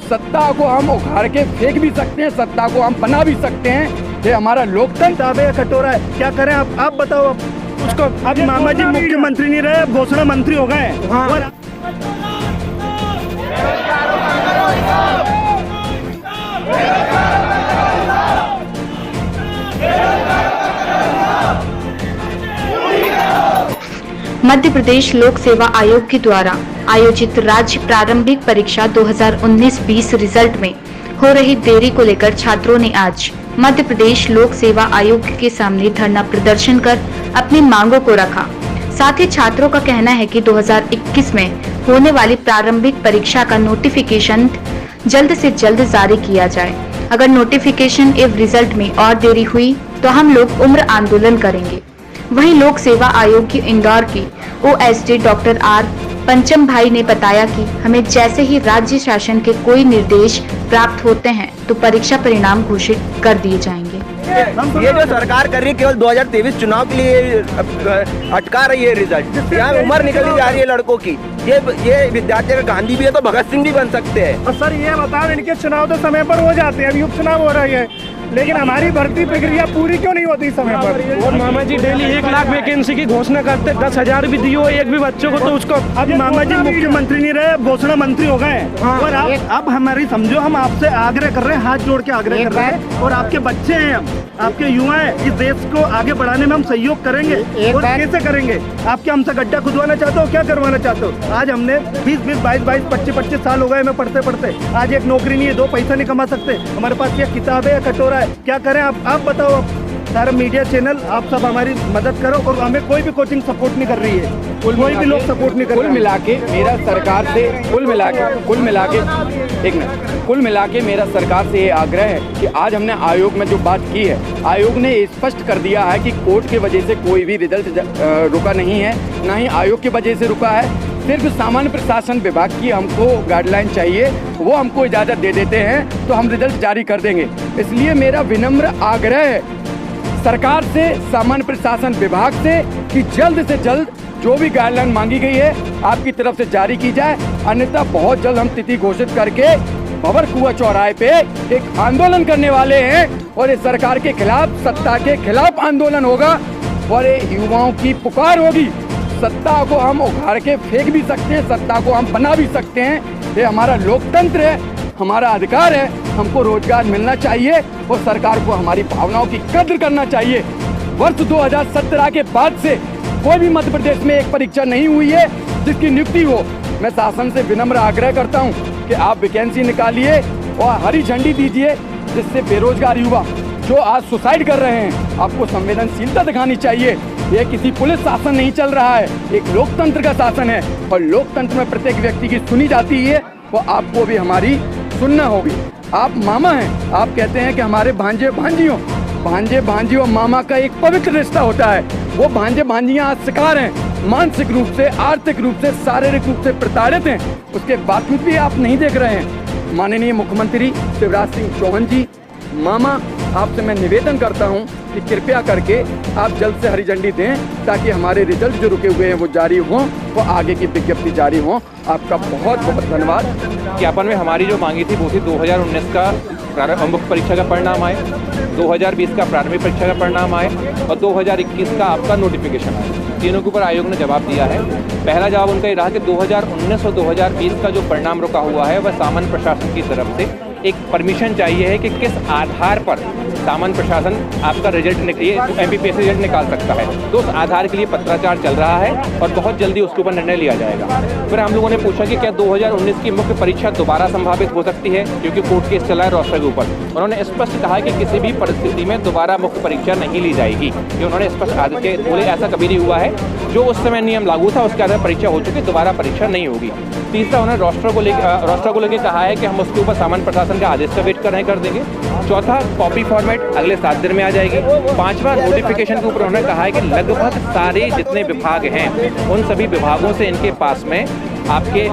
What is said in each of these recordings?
सत्ता को हम उखाड़ के फेंक भी सकते हैं, सत्ता को हम बना भी सकते हैं। ये हमारा लोकतंत्र है, कटोरा है। क्या करें आप बताओ। उसको अब मामा जी मुख्यमंत्री नहीं रहे, घोषणा मंत्री हो गए। हाँ। मध्य प्रदेश लोक सेवा आयोग के द्वारा आयोजित राज्य प्रारंभिक परीक्षा 2019-20 रिजल्ट में हो रही देरी को लेकर छात्रों ने आज मध्य प्रदेश लोक सेवा आयोग के सामने धरना प्रदर्शन कर अपनी मांगों को रखा। साथ ही छात्रों का कहना है कि 2021 में होने वाली प्रारंभिक परीक्षा का नोटिफिकेशन जल्द से जल्द जारी किया जाए। अगर नोटिफिकेशन एवं रिजल्ट में और देरी हुई तो हम लोग उम्र आंदोलन करेंगे। वहीं लोक सेवा आयोग की इंदौर की OSD डॉक्टर R पंचम भाई ने बताया कि हमें जैसे ही राज्य शासन के कोई निर्देश प्राप्त होते हैं तो परीक्षा परिणाम घोषित कर दिए जाएंगे। ये जो सरकार कर रही है केवल 2023 चुनाव के लिए अटका रही है रिजल्ट। यहाँ उम्र निकली जा रही है लड़कों की। ये विद्यार्थी अगर गांधी भी है तो भगत सिंह भी बन सकते हैं। और सर ये बताओ, इनके चुनाव तो समय पर हो जाते हैं, अभी उपचुनाव हो रही है, लेकिन हमारी भर्ती प्रक्रिया पूरी क्यों नहीं होती समय पर? और मामा जी डेली 1 लाख वैकेंसी की घोषणा करते, 10,000 भी दियो एक भी बच्चों को तो उसको। अब मामा जी मुख्यमंत्री नहीं रहे, घोषणा मंत्री हो गए। और अब हमारी समझो, हम आपसे आग्रह कर रहे हैं, हाथ जोड़ के आग्रह कर रहे हैं, और आपके बच्चे हैं, हम आपके युवा हैं, इस देश को आगे बढ़ाने में हम सहयोग करेंगे। और कैसे करेंगे? आपके हमसे गड्ढा खुदवाना चाहते हो, क्या करवाना चाहते हो? आज हमने 20-20, 22-22, 25-25 साल हो गए हमें पढ़ते पढ़ते। आज एक नौकरी नहीं है, 2 पैसा नहीं कमा सकते। हमारे पास ये किताब है या कटोरा है, क्या करें आप बताओ। सारा मीडिया चैनल आप सब हमारी मदद करो, और हमें कोई भी कोचिंग सपोर्ट नहीं कर रही है, कोई भी लोग सपोर्ट नहीं कर रहे। कुल मिला के मेरा सरकार से कुल मिला के मेरा सरकार से ये आग्रह है कि आज हमने आयोग में जो बात की है, आयोग ने स्पष्ट कर दिया है कि कोर्ट की वजह से कोई भी रिजल्ट रुका नहीं है, ना ही आयोग की वजह से रुका है। सिर्फ सामान्य प्रशासन विभाग की हमको गाइडलाइन चाहिए, वो हमको इजाज़त दे देते हैं तो हम रिजल्ट जारी कर देंगे। इसलिए मेरा विनम्र आग्रह है सरकार से, सामान्य प्रशासन विभाग से कि जल्द से जल्द जो भी गाइडलाइन मांगी गई है आपकी तरफ से जारी की जाए, अन्यथा बहुत जल्द हम तिथि घोषित करके भंवर कुआं चौराहे पे एक आंदोलन करने वाले हैं। और इस सरकार के खिलाफ, सत्ता के खिलाफ आंदोलन होगा, और ये युवाओं की पुकार होगी। सत्ता को हम उखाड़ के फेंक भी सकते हैं, सत्ता को हम बना भी सकते हैं। ये हमारा लोकतंत्र है, हमारा अधिकार है। हमको रोजगार मिलना चाहिए और सरकार को हमारी भावनाओं की कद्र करना चाहिए। वर्ष 2017 के बाद से कोई भी मध्य प्रदेश में एक परीक्षा नहीं हुई है जिसकी नियुक्ति हो। मैं शासन से विनम्र आग्रह करता हूं कि आप वैकेंसी निकालिए और हरी झंडी दीजिए, जिससे बेरोजगार युवा जो आज सुसाइड कर रहे हैं, आपको संवेदनशीलता दिखानी चाहिए। ये किसी पुलिस शासन नहीं चल रहा है, एक लोकतंत्र का शासन है, और लोकतंत्र में प्रत्येक व्यक्ति की सुनी जाती है, वो आपको भी हमारी सुनना होगी। आप मामा हैं, आप कहते हैं कि हमारे भांजे भांजियों मामा का एक पवित्र रिश्ता होता है। वो भांजे भांजियाँ आज शिकार हैं, मानसिक रूप से, आर्थिक रूप से, शारीरिक रूप से प्रताड़ित हैं। उसके बावजूद भी आप नहीं देख रहे हैं। माननीय मुख्यमंत्री शिवराज सिंह चौहान जी, मामा, आपसे मैं निवेदन करता हूं कि कृपया करके आप जल्द से हरी झंडी दें ताकि हमारे रिजल्ट जो रुके हुए हैं वो जारी हों, वो आगे की विज्ञप्ति जारी हों। आपका बहुत बहुत धन्यवाद। ज्ञापन में हमारी जो मांगी थी वो थी 2019 का मुख्य परीक्षा का परिणाम आए, 2020 का प्रारंभिक परीक्षा का परिणाम आए और 2021 का आपका नोटिफिकेशन आए। तीनों के ऊपर आयोग ने जवाब दिया है। पहला जवाब उनका ये रहा कि 2019 और 2020 का जो परिणाम रुका हुआ है वह सामान्य प्रशासन की तरफ से एक परमिशन चाहिए है कि किस आधार पर सामान्य प्रशासन आपका रिजल्ट MPPSC रिजल्ट निकाल सकता है। तो उस आधार के लिए पत्राचार चल रहा है और बहुत जल्दी उसके ऊपर निर्णय लिया जाएगा। फिर हम लोगों ने पूछा कि क्या 2019 की मुख्य परीक्षा दोबारा संभावित हो सकती है, क्योंकि कोर्ट केस चला है रोस्टर के ऊपर। उन्होंने स्पष्ट कहा कि किसी भी परिस्थिति में दोबारा मुख्य परीक्षा नहीं ली जाएगी। ये उन्होंने स्पष्ट आदित्य बोले ऐसा कभी नहीं हुआ है, जो उस समय नियम लागू था उसके आधार परीक्षा हो चुकी, दोबारा परीक्षा नहीं होगी। तीसरा, उन्होंने रोस्टर को लेकर कहा है कि हम उसके ऊपर सामान्य प्रशासन का आदेश का वेट कर देंगे। चौथा, कॉपी फॉर्मेट अगले 7 दिन में आ जाएगी। पांचवा, नोटिफिकेशन के ऊपर उन्होंने कहा है कि लगभग सारे जितने विभाग हैं उन सभी विभागों से इनके पास में आपके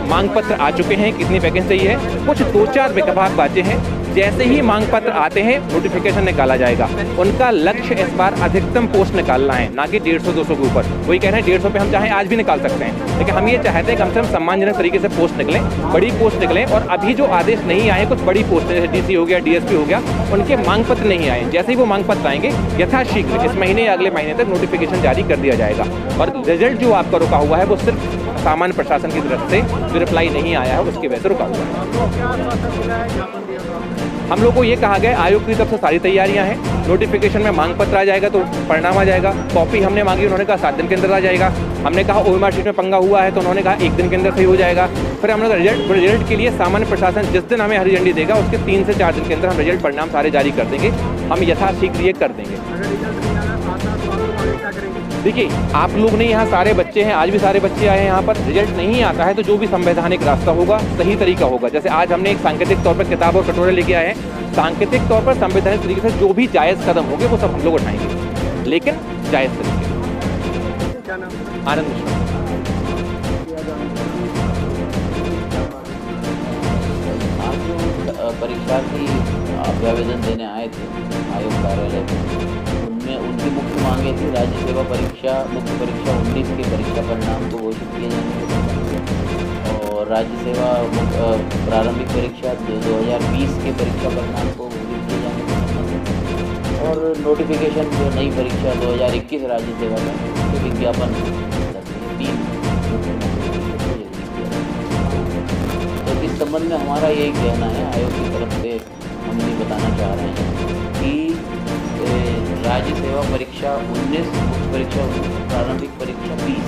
मांग पत्र आ चुके हैं, कितनी वैकेंसी है। कुछ 2-4 विभाग बाचे हैं, जैसे ही मांग पत्र आते हैं नोटिफिकेशन निकाला जाएगा। उनका लक्ष्य इस बार अधिकतम पोस्ट निकालना है, ना कि 150-200 के ऊपर। वही कह रहे हैं 150 पे हम चाहें आज भी निकाल सकते हैं, लेकिन हम ये चाहते हैं कम से कम सम्मानजनक तरीके से पोस्ट निकलें, बड़ी पोस्ट निकलें। और अभी जो आदेश नहीं आए कुछ बड़ी पोस्ट जैसे डीसी हो गया, डीएसपी हो गया, उनके मांग पत्र नहीं आए। जैसे ही वो मांग पत्र आएंगे यथाशीघ्र इस महीने या अगले महीने तक नोटिफिकेशन जारी कर दिया जाएगा। और रिजल्ट जो आपका रुका हुआ है वो सिर्फ सामान्य प्रशासन की तरफ से जो रिप्लाई नहीं आया है उसकी वजह से रुका हुआ है। हम लोग को ये कहा गया आयोग की तरफ से सारी तैयारियां हैं, नोटिफिकेशन में मांग पत्र आ जाएगा तो परिणाम आ जाएगा। कॉपी हमने मांगी, उन्होंने कहा 7 दिन के अंदर आ जाएगा। हमने कहा ओएमआर शीट में पंगा हुआ है तो उन्होंने कहा 1 दिन के अंदर सही हो जाएगा। फिर हम लोग रिजल्ट के लिए सामान्य प्रशासन जिस दिन हमें हरी झंडी देगा उसके 3 से 4 दिन के अंदर हम रिजल्ट परिणाम सारे जारी कर देंगे। हम यथाशीघ्र ये कर देंगे। देखिए आप लोग नहीं, यहाँ सारे बच्चे हैं, आज भी सारे बच्चे आए हैं यहाँ पर। रिजल्ट नहीं आता है तो जो भी संवैधानिक रास्ता होगा, सही तरीका होगा। जैसे आज हमने एक सांकेतिक तौर पर किताब और कटोरे लेके आए हैं, सांकेतिक तौर पर संवैधानिक तरीके से जो भी जायज़ कदम होंगे वो सब हम लोग उठाएंगे, लेकिन जायज़ तरीके से। आनंद मिश्रा। परीक्षार्थी अभ्यावेदन देने आए थे आयोग कार्यालय में, उनमें उनकी मुख्य मांगे थी राज्य सेवा परीक्षा मुख्य परीक्षा 19 के परीक्षा परिणाम को घोषित किए जाने के संबंध में, और राज्य सेवा प्रारंभिक परीक्षा 2020 के परीक्षा परिणाम को घोषित किए जाने के संबंध में, और नोटिफिकेशन जो नई परीक्षा 2021 राज्य सेवा का के विज्ञापन 3 तो इस संबंध में हमारा यही कहना है, आयोग की तरफ से हम ये बताना चाह रहे हैं कि राज्य सेवा परीक्षा 19 मुख्य परीक्षा 19 प्रारंभिक परीक्षा 20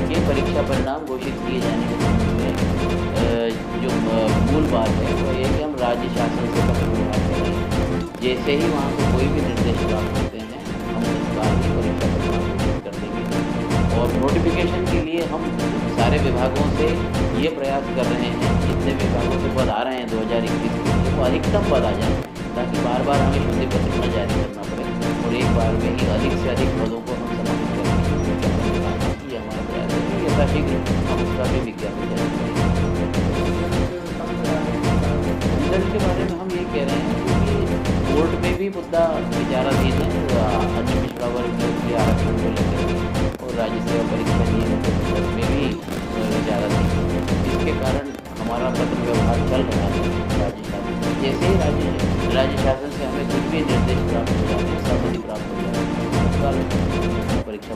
के परीक्षा परिणाम घोषित किए जाने के संबंध में जो मूल बात है वो ये कि हम राज्य शासन से पत्र व्यवहार कर रहे हैं। जैसे ही वहाँ से कोई भी निर्देश प्राप्त होते हैं हम तत्काल ही परीक्षा परिणाम घोषित कर देंगे। और नोटिफिकेशन के लिए हम सारे विभागों से ये प्रयास कर रहे हैं, जितने विभागों से पद आ रहे हैं 2021 के लिए वो अधिकतम पद आ जाए, ताकि बार बार हमें शुद्धि पत्र न जारी करना पड़े और एक बार में ही अधिक से अधिक पदों को हम समाप्त करें। ये हमारा प्रयास है कि यथाशीघ्र हम उसका भी विज्ञापन जारी करें। रिजल्ट के बारे में हम ये कह रहे हैं क्योंकि कोर्ट में भी मुद्दा विचाराधीन है, अन्य पिछड़ा वर्ग के आरक्षण को लेकर और राज्य सेवा परीक्षा नियम में भी विचाराधीन है। इसके कारण हमारा पत्र व्यवहार चल रहा है राज्य शासन। जैसे ही राज्य शासन से हमें कुछ भी निर्देश प्राप्त हो जाते हैं, सहमति प्राप्त हो जाती है, तत्काल परीक्षा